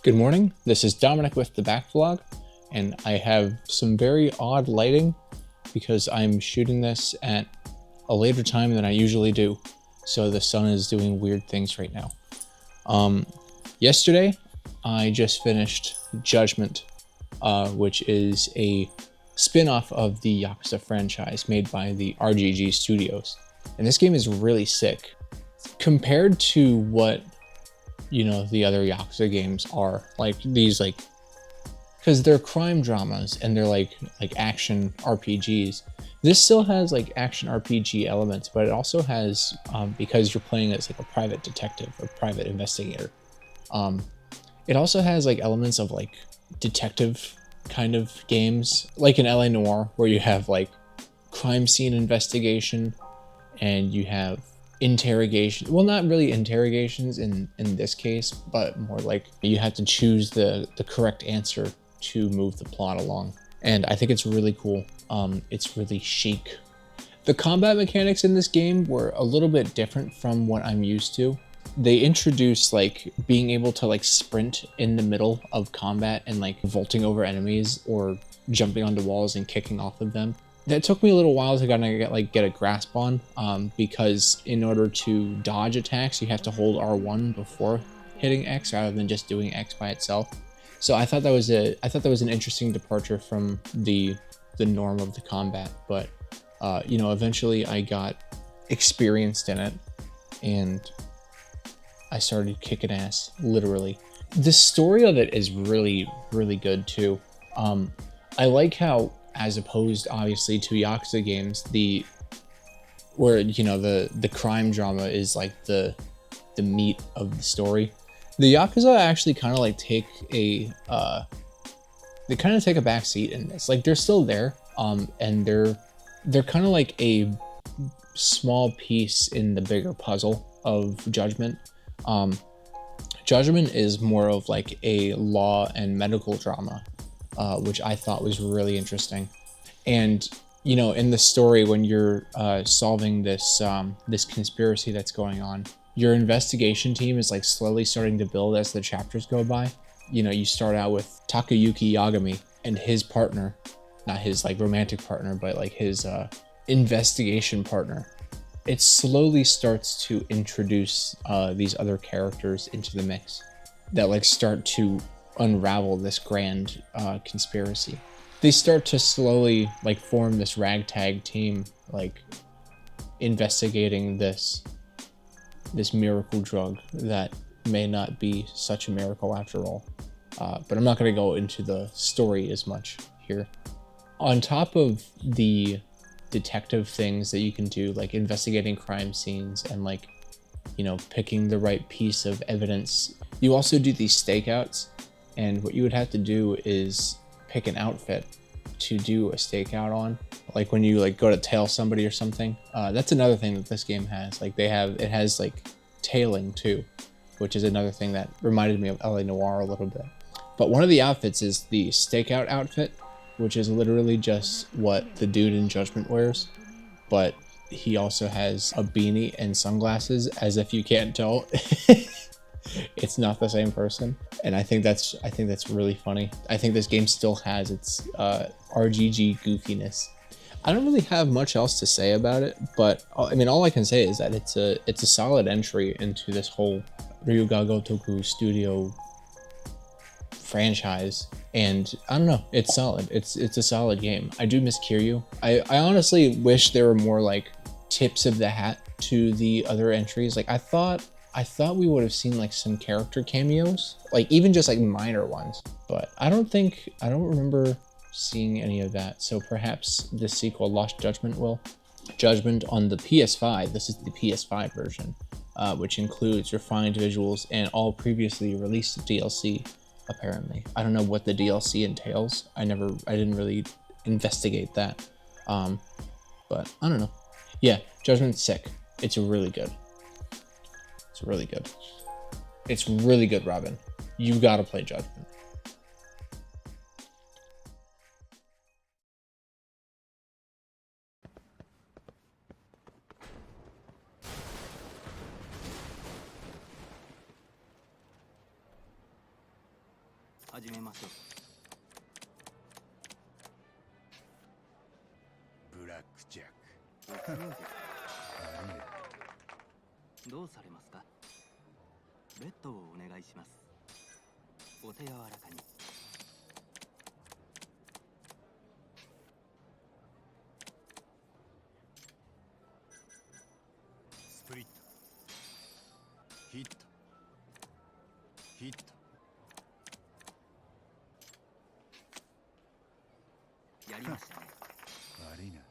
Good morning, this is Dominic with TheBackVlog, and I have some very odd lighting because I'm shooting this at a later time than I usually do, so the sun is doing weird things right now. Yesterday, I just finished Judgement, which is a spin-off of the Yakuza franchise made by the RGG Studios. And this game is really sick. Compared to what the other Yakuza games are, like these, because they're crime dramas and they're like action RPGs. This still has like action RPG elements, but it also has, because you're playing as like a private detective or private investigator, it also has like elements of like detective kind of games, like in LA Noire, where you have like crime scene investigation and you have interrogation. Well, not really interrogations in this case, but more like you have to choose the correct answer to move the plot along. And I think it's really cool. It's really chic. The combat mechanics in this game were a little bit different from what I'm used to. They introduced like being able to like sprint in the middle of combat and like vaulting over enemies or jumping onto walls and kicking off of them. That took me a little while to kind of get a grasp on, because in order to dodge attacks, you have to hold R1 before hitting X rather than just doing X by itself. So I thought that was an interesting departure from the norm of the combat. But eventually I got experienced in it, and I started kicking ass, literally. The story of it is really, really good too. I like how, as opposed obviously to Yakuza games, where the crime drama is like the meat of the story, the Yakuza actually kind of like take a back seat in this. Like they're still there, and they're kind of like a small piece in the bigger puzzle of Judgment. Judgment is more of like a law and medical drama, which I thought was really interesting. And in the story, when you're solving this conspiracy that's going on, your investigation team is like slowly starting to build as the chapters go by. You start out with Takayuki Yagami and his partner, not his like romantic partner, but like his investigation partner. It slowly starts to introduce these other characters into the mix that like start to unravel this grand conspiracy. They start to slowly like form this ragtag team, like investigating this miracle drug that may not be such a miracle after all. But I'm not going to go into the story as much here. On top of the detective things that you can do, like investigating crime scenes and like picking the right piece of evidence, you also do these stakeouts. And what you would have to do is pick an outfit to do a stakeout on, like when you like go to tail somebody or something. That's another thing that this game has. Like it has like tailing too, which is another thing that reminded me of LA Noire a little bit. But one of the outfits is the stakeout outfit, which is literally just what the dude in Judgment wears, but he also has a beanie and sunglasses, as if you can't tell. It's not the same person, and I think that's really funny. I think this game still has its RGG goofiness. I don't really have much else to say about it, but I mean, all I can say is that it's a solid entry into this whole Ryuga Gotoku Studio franchise, and I don't know, it's solid. It's a solid game. I do miss Kiryu. I honestly wish there were more like tips of the hat to the other entries. Like I thought we would have seen like some character cameos, like even just like minor ones, but I don't remember seeing any of that. So perhaps the sequel, Lost Judgment, will. Judgment on the PS5. This is the PS5 version, which includes refined visuals and all previously released DLC. Apparently, I don't know what the DLC entails. I didn't really investigate that. But I don't know. Yeah, Judgment's sick. It's really good. It's really good. It's really good, Robin. You've got to play Judgment. 始めましょブラックジャック。う。臆病です。何だ。どうされますか？ベッドをお願いします。お手柔らかに。スプリット。ヒット。ヒット。やりましたね。悪いな。